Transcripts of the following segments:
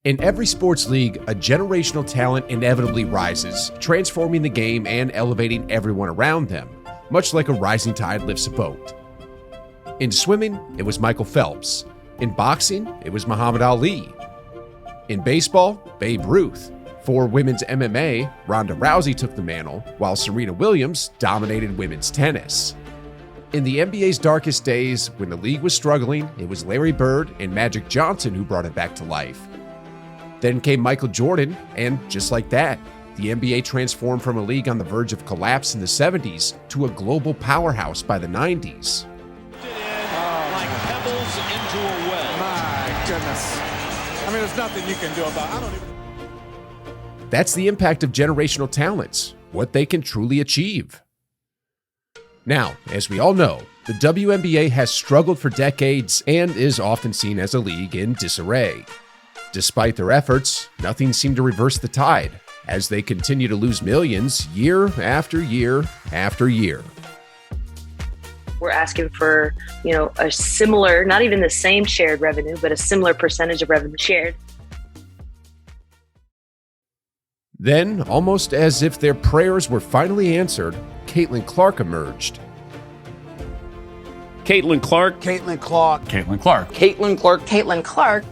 In every sports league, a generational talent inevitably rises, transforming the game and elevating everyone around them, much like a rising tide lifts a boat. In swimming, it was Michael Phelps. In boxing, it was Muhammad Ali. In baseball, Babe Ruth. For women's MMA, Ronda Rousey took the mantle, while Serena Williams dominated women's tennis. In the NBA's darkest days, when the league was struggling, it was Larry Bird and Magic Johnson who brought it back to life. Then came Michael Jordan, and just like that, the NBA transformed from a league on the verge of collapse in the 70s to a global powerhouse by the 90s. Like pebbles into a well. My goodness. I mean, there's nothing you can do about it. That's the impact of generational talents, what they can truly achieve. Now, as we all know, the WNBA has struggled for decades and is often seen as a league in disarray. Despite their efforts, nothing seemed to reverse the tide, as they continue to lose millions year after year after year. We're asking for, a similar, not even the same shared revenue, but a similar percentage of revenue shared. Then, almost as if their prayers were finally answered, Caitlin Clark emerged. Caitlin Clark. Caitlin Clark. Caitlin Clark. Caitlin Clark. Caitlin Clark.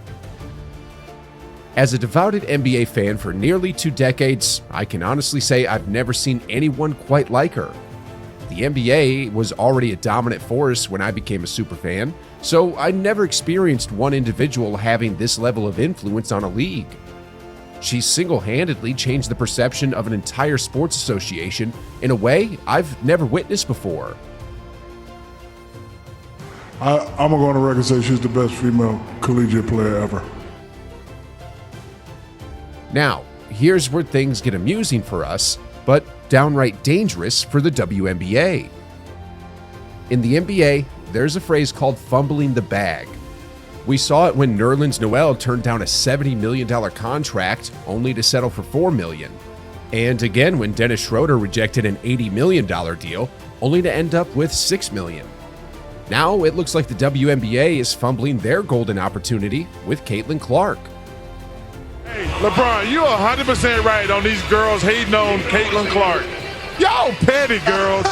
As a devoted NBA fan for nearly 2 decades, I can honestly say I've never seen anyone quite like her. The NBA was already a dominant force when I became a superfan, so I never experienced one individual having this level of influence on a league. She single-handedly changed the perception of an entire sports association in a way I've never witnessed before. I'm going to go on the record and say she's the best female collegiate player ever. Now, here's where things get amusing for us, but downright dangerous for the WNBA. In the NBA, there's a phrase called fumbling the bag. We saw it when Nerlens Noel turned down a $70 million contract only to settle for $4 million. And again when Dennis Schroeder rejected an $80 million deal only to end up with $6 million. Now it looks like the WNBA is fumbling their golden opportunity with Caitlin Clark. Hey, LeBron, you're 100% right on these girls hating on Caitlin Clark. Y'all petty girls.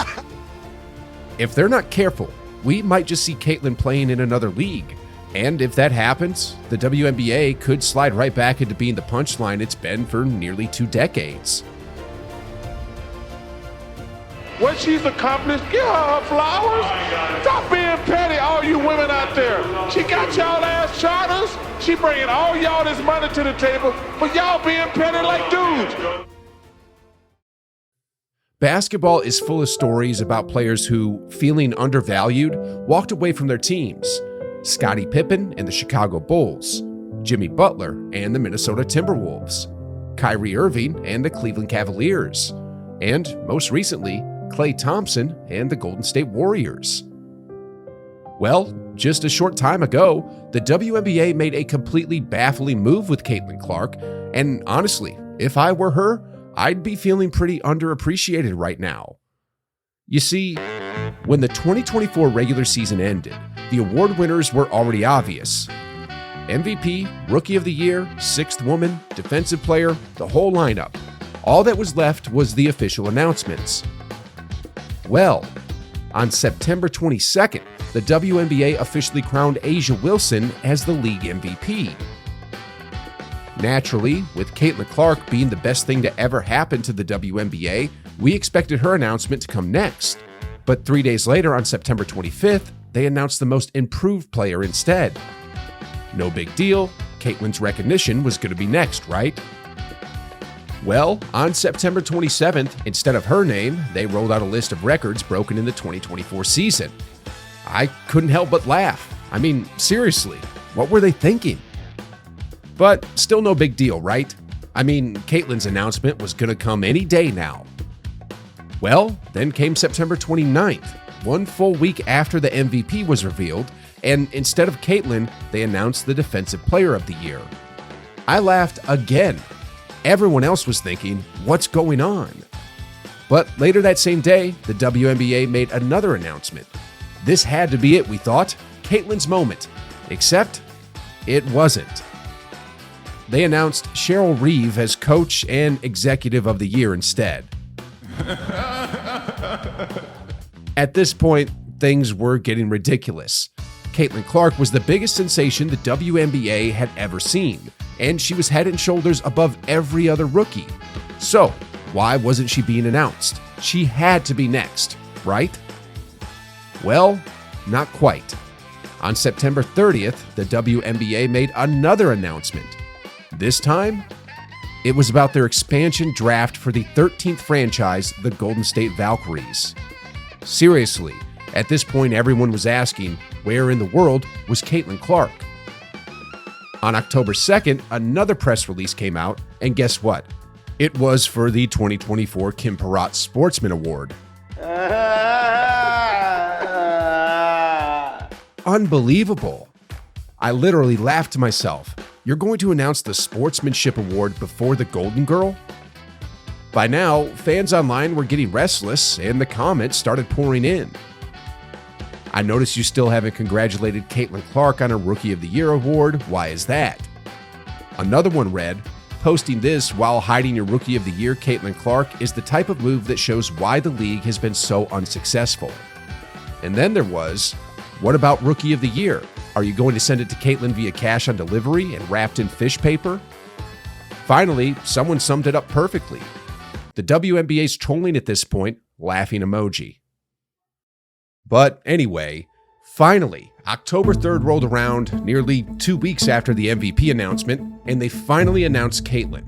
If they're not careful, we might just see Caitlin playing in another league. And if that happens, the WNBA could slide right back into being the punchline it's been for nearly 2 decades. What she's accomplished, give her flowers. Stop being petty, all you women out there. She got y'all ass charters. She bringing all y'all this money to the table, but y'all being petty like dudes. Basketball is full of stories about players who, feeling undervalued, walked away from their teams. Scottie Pippen and the Chicago Bulls, Jimmy Butler and the Minnesota Timberwolves, Kyrie Irving and the Cleveland Cavaliers, and most recently, Klay Thompson and the Golden State Warriors. Well, just a short time ago, the WNBA made a completely baffling move with Caitlin Clark, and honestly, if I were her, I'd be feeling pretty underappreciated right now. You see, when the 2024 regular season ended, the award winners were already obvious. MVP, Rookie of the Year, Sixth Woman, Defensive Player, the whole lineup. All that was left was the official announcements. Well, on September 22nd, the WNBA officially crowned A'ja Wilson as the league MVP. Naturally, with Caitlin Clark being the best thing to ever happen to the WNBA, we expected her announcement to come next. But 3 days later, on September 25th, they announced the most improved player instead. No big deal, Caitlin's recognition was going to be next, right? Well, on September 27th, instead of her name, they rolled out a list of records broken in the 2024 season. I couldn't help but laugh. I mean, seriously, what were they thinking? But still no big deal, right? I mean, Caitlin's announcement was going to come any day now. Well, then came September 29th, 1 full week after the MVP was revealed, and instead of Caitlin, they announced the Defensive Player of the Year. I laughed again. Everyone else was thinking, what's going on? But later that same day, the WNBA made another announcement. This had to be it, we thought, Caitlin's moment. Except, it wasn't. they announced Cheryl Reeve as Coach and Executive of the Year instead. At this point, things were getting ridiculous. Caitlin Clark was the biggest sensation the WNBA had ever seen, and she was head and shoulders above every other rookie. So, why wasn't she being announced? She had to be next, right? Well, not quite. On September 30th, the WNBA made another announcement. This time, it was about their expansion draft for the 13th franchise, the Golden State Valkyries. Seriously, at this point, everyone was asking, where in the world was Caitlin Clark? On October 2nd, another press release came out, and guess what? It was for the 2024 Kim Perrott Sportsman Award. Unbelievable. I literally laughed to myself. You're going to announce the Sportsmanship Award before the Golden Girl? By now, fans online were getting restless and the comments started pouring in. I noticed you still haven't congratulated Caitlin Clark on a Rookie of the Year award. Why is that? Another one read, posting this while hiding your Rookie of the Year, Caitlin Clark, is the type of move that shows why the league has been so unsuccessful. And then there was, what about Rookie of the Year? Are you going to send it to Caitlin via cash on delivery and wrapped in fish paper? Finally, someone summed it up perfectly. The WNBA's trolling at this point, laughing emoji. But anyway, finally, October 3rd rolled around, nearly 2 weeks after the MVP announcement, and they finally announced Caitlin.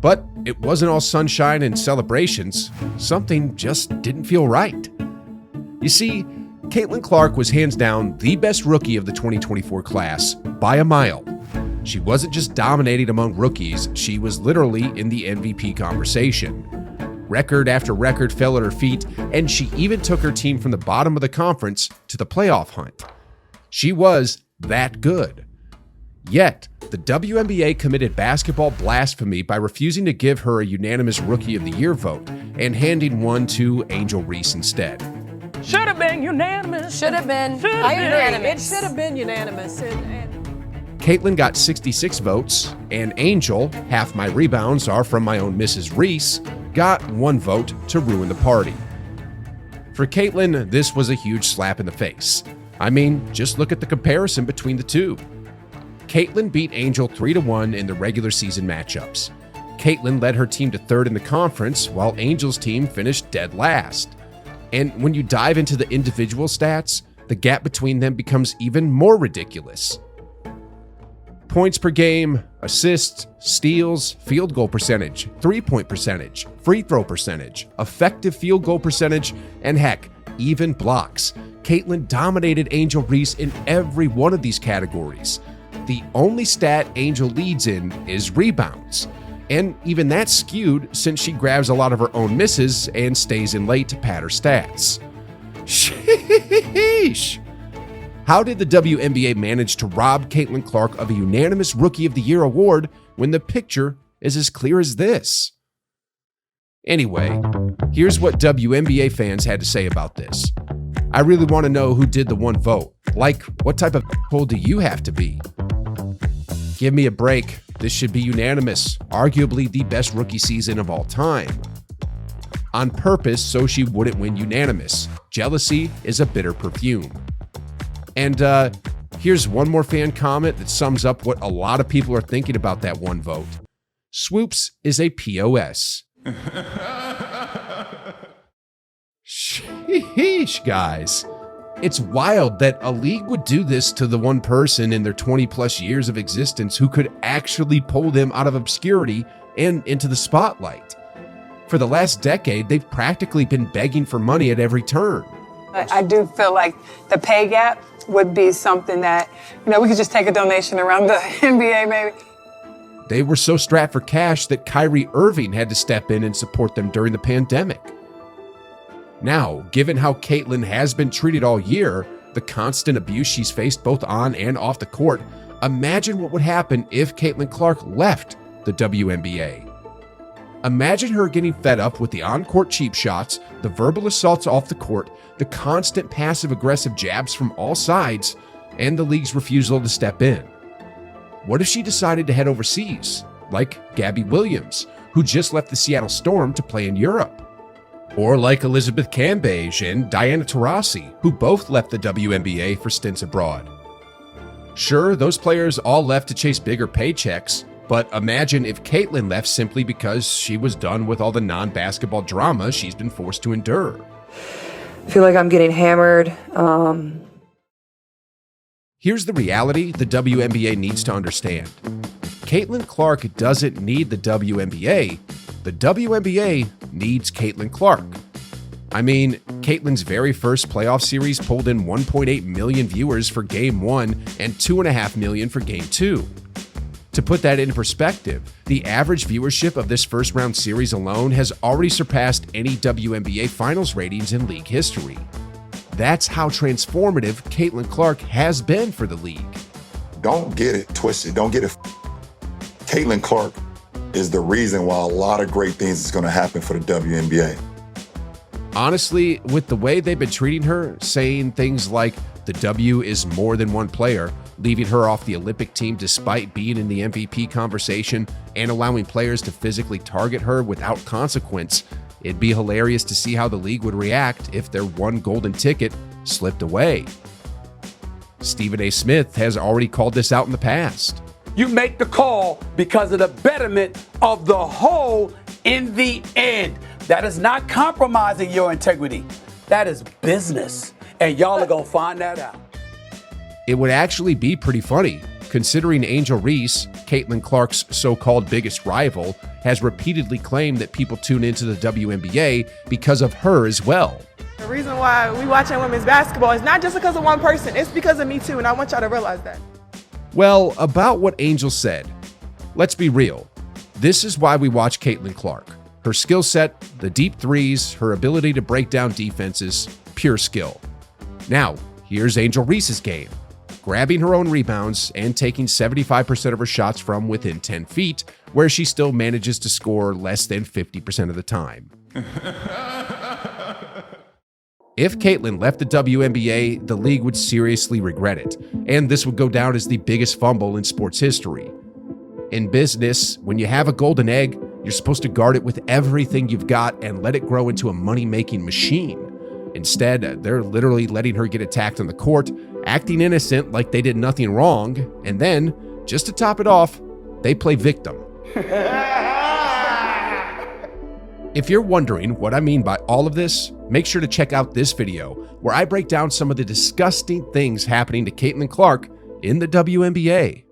But it wasn't all sunshine and celebrations. Something just didn't feel right. You see, Caitlin Clark was hands down the best rookie of the 2024 class by a mile. She wasn't just dominating among rookies, she was literally in the MVP conversation. Record after record fell at her feet, and she even took her team from the bottom of the conference to the playoff hunt. She was that good. Yet, the WNBA committed basketball blasphemy by refusing to give her a unanimous Rookie of the Year vote and handing one to Angel Reese instead. Should have been unanimous. Should have been. I agree. It should have been unanimous. Caitlin got 66 votes, and Angel, half my rebounds are from my own Mrs. Reese, got 1 vote to ruin the party. For Caitlin, this was a huge slap in the face. I mean, just look at the comparison between the two. Caitlin beat Angel 3-1 in the regular season matchups. Caitlin led her team to 3rd in the conference, while Angel's team finished dead last. And when you dive into the individual stats, the gap between them becomes even more ridiculous. Points per game, assists, steals, field goal percentage, 3-point percentage, free throw percentage, effective field goal percentage, and heck, even blocks. Caitlin dominated Angel Reese in every one of these categories. The only stat Angel leads in is rebounds. And even that's skewed since she grabs a lot of her own misses and stays in late to pad her stats. Sheesh! How did the WNBA manage to rob Caitlin Clark of a unanimous Rookie of the Year award when the picture is as clear as this? Anyway, here's what WNBA fans had to say about this. I really want to know who did the 1 vote. Like, what type of asshole do you have to be? Give me a break. This should be unanimous, arguably the best rookie season of all time. On purpose, so she wouldn't win unanimous. Jealousy is a bitter perfume. And here's one more fan comment that sums up what a lot of people are thinking about that 1 vote. Swoops is a POS. Sheesh, guys. It's wild that a league would do this to the one person in their 20 plus years of existence who could actually pull them out of obscurity and into the spotlight. For the last decade, they've practically been begging for money at every turn. I do feel like the pay gap would be something that, we could just take a donation around the NBA maybe. They were so strapped for cash that Kyrie Irving had to step in and support them during the pandemic. Now, given how Caitlin has been treated all year, the constant abuse she's faced both on and off the court, imagine what would happen if Caitlin Clark left the WNBA. Imagine her getting fed up with the on-court cheap shots, the verbal assaults off the court, the constant passive-aggressive jabs from all sides, and the league's refusal to step in. What if she decided to head overseas, like Gabby Williams, who just left the Seattle Storm to play in Europe? Or like Elizabeth Cambage and Diana Taurasi, who both left the WNBA for stints abroad. Sure, those players all left to chase bigger paychecks, but imagine if Caitlin left simply because she was done with all the non-basketball drama she's been forced to endure. I feel like I'm getting hammered. Here's the reality the WNBA needs to understand. Caitlin Clark doesn't need the WNBA. The WNBA needs Caitlin Clark. I mean, Caitlin's very first playoff series pulled in 1.8 million viewers for Game 1 and 2.5 million for Game 2. To put that into perspective, the average viewership of this first round series alone has already surpassed any WNBA finals ratings in league history. That's how transformative Caitlin Clark has been for the league. Don't get it twisted. Don't get it. Caitlin Clark is the reason why a lot of great things is going to happen for the WNBA. Honestly, with the way they've been treating her, saying things like the W is more than one player, leaving her off the Olympic team despite being in the MVP conversation, and allowing players to physically target her without consequence, it'd be hilarious to see how the league would react if their one golden ticket slipped away. Stephen A. Smith has already called this out in the past. You make the call because of the betterment of the whole in the end. That is not compromising your integrity. That is business. And y'all are going to find that out. It would actually be pretty funny, considering Angel Reese, Caitlin Clark's so-called biggest rival, has repeatedly claimed that people tune into the WNBA because of her as well. The reason why we watching women's basketball is not just because of one person, it's because of me too, and I want y'all to realize that. Well, about what Angel said, let's be real. This is why we watch Caitlin Clark. Her skill set, the deep threes, her ability to break down defenses, pure skill. Now, here's Angel Reese's game. Grabbing her own rebounds and taking 75% of her shots from within 10 feet, where she still manages to score less than 50% of the time. If Caitlin left the WNBA, the league would seriously regret it, and this would go down as the biggest fumble in sports history. In business, when you have a golden egg, you're supposed to guard it with everything you've got and let it grow into a money-making machine. Instead, they're literally letting her get attacked on the court, acting innocent like they did nothing wrong, and then, just to top it off, they play victim. If you're wondering what I mean by all of this, make sure to check out this video where I break down some of the disgusting things happening to Caitlin Clark in the WNBA.